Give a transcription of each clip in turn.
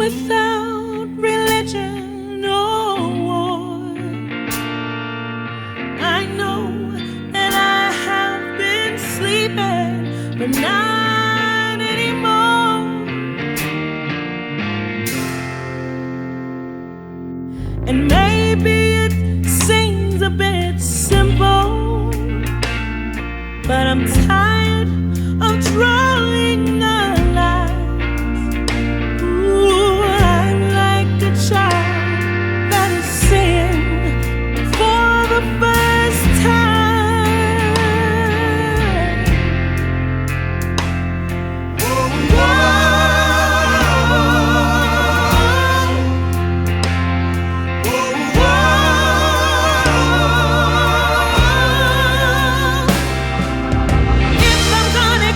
without religion or war. I know that I have been sleeping, but not anymore. And maybe it seems a bit simple, but I'm tired of drawing the lines. Ooh, I'm like a child that is seeing for the first time. Whoa,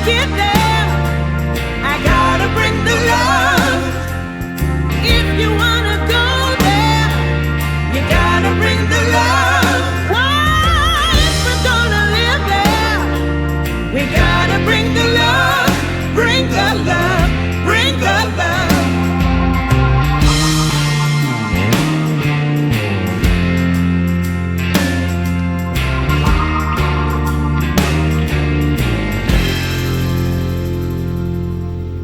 get there, I gotta bring the love. If you wanna go there, you gotta bring the love. Oh, if we're gonna live there, we gotta bring the love. Bring the love, bring the love.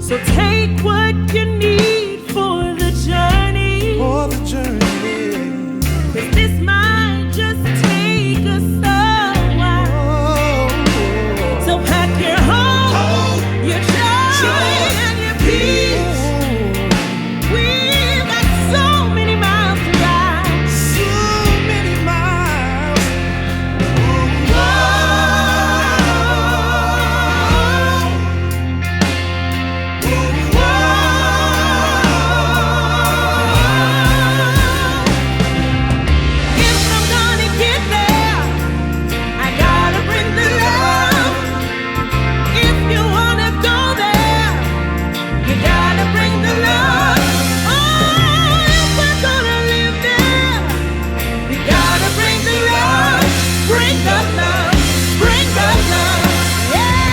So take what you need for the journey. For the journey. 'Cause this might just take us a while. So pack your hope, your joy, and your peace. We've got so many miles to ride. So many miles. Bring the love, bring the love, yeah.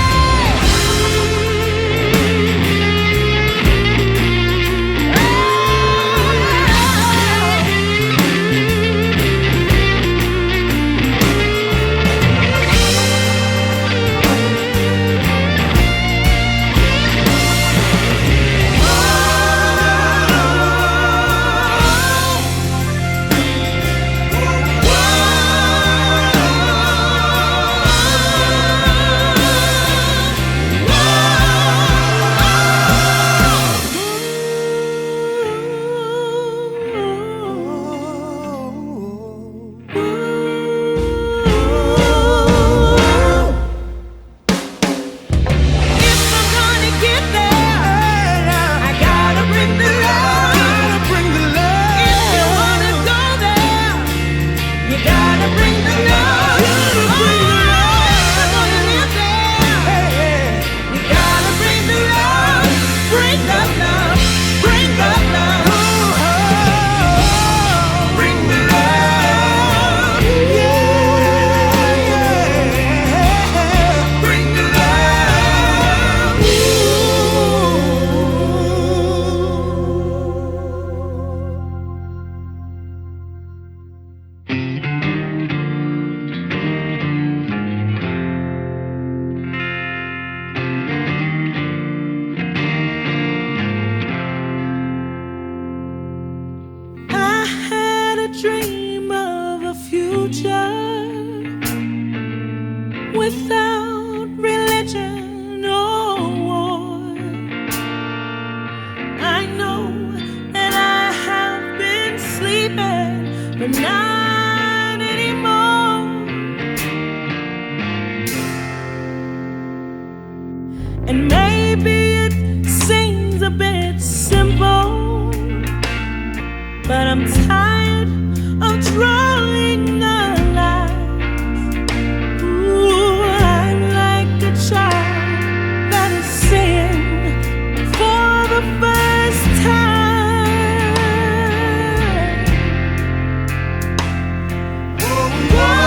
Dream of a future without religion or war. I know that I have been sleeping, but not anymore. And maybe it seems a bit simple, but I'm tired of drawing the lines. Ooh, I'm like a child that is seeing for the first time. Whoa.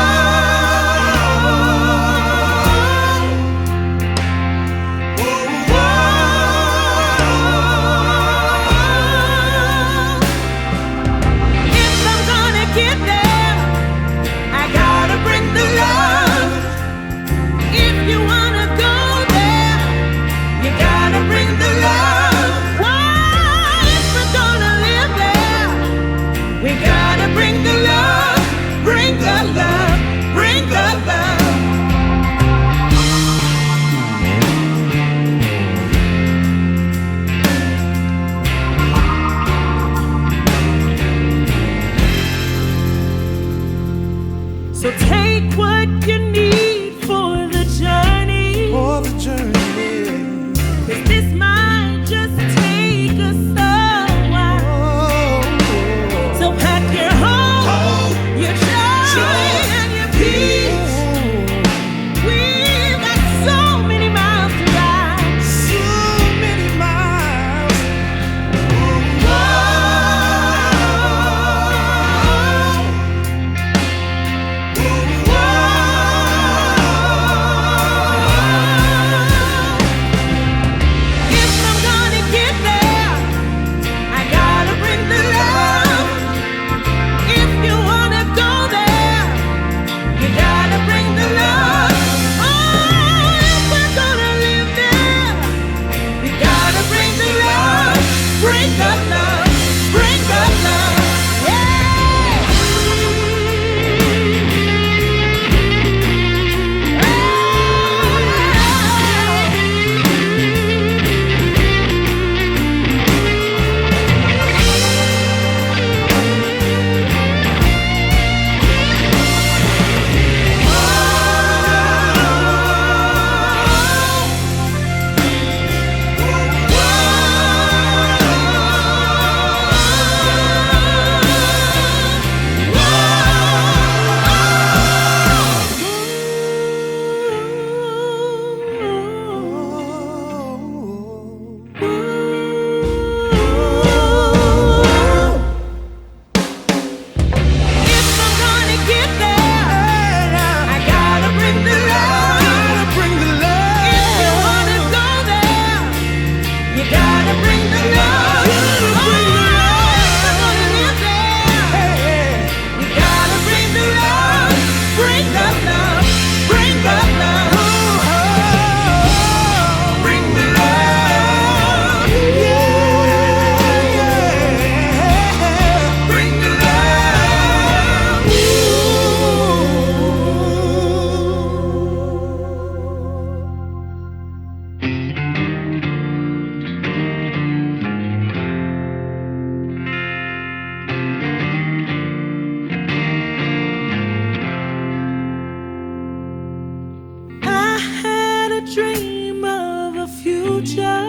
Dream of a future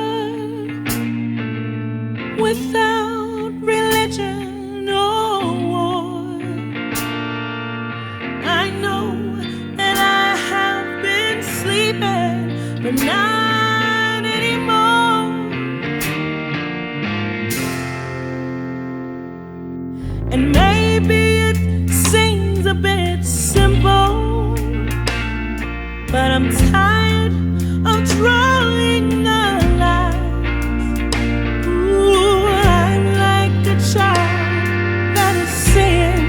without religion or war. I know that I have been sleeping, but not anymore. And maybe it seems a bit simple, but I'm tired of drawing the lines. Ooh, I'm like a child that is seeing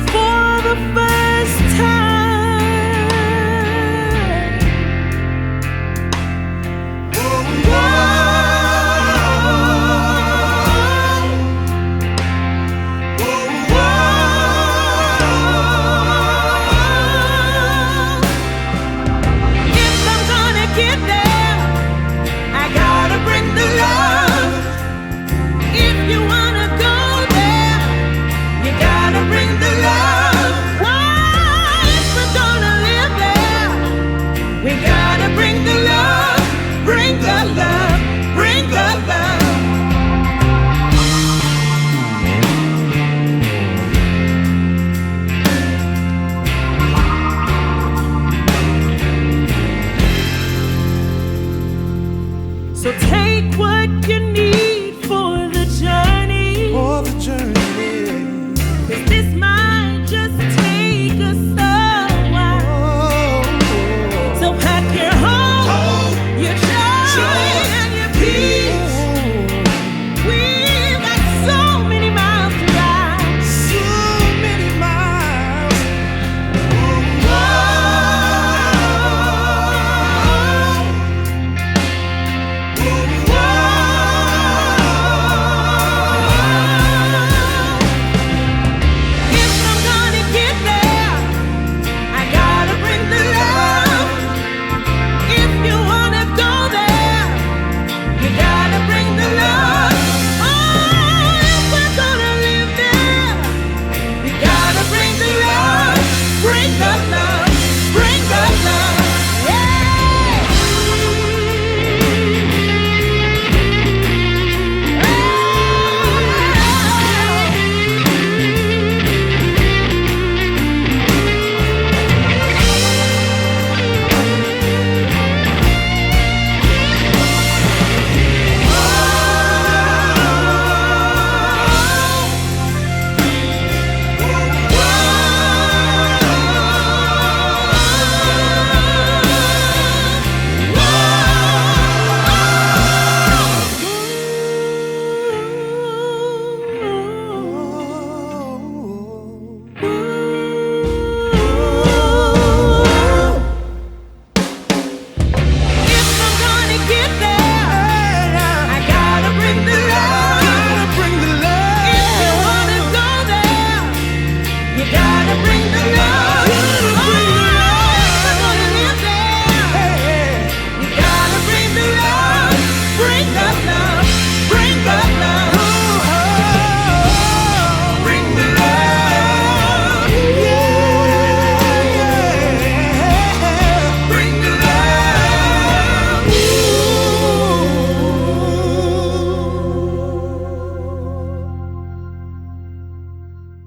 for the first time. Whoa, get there, I gotta bring the love. If you wanna go there, you gotta bring the love. Why, if we're gonna live there, we gotta bring the love. Bring the love, bring the love. So take what you need.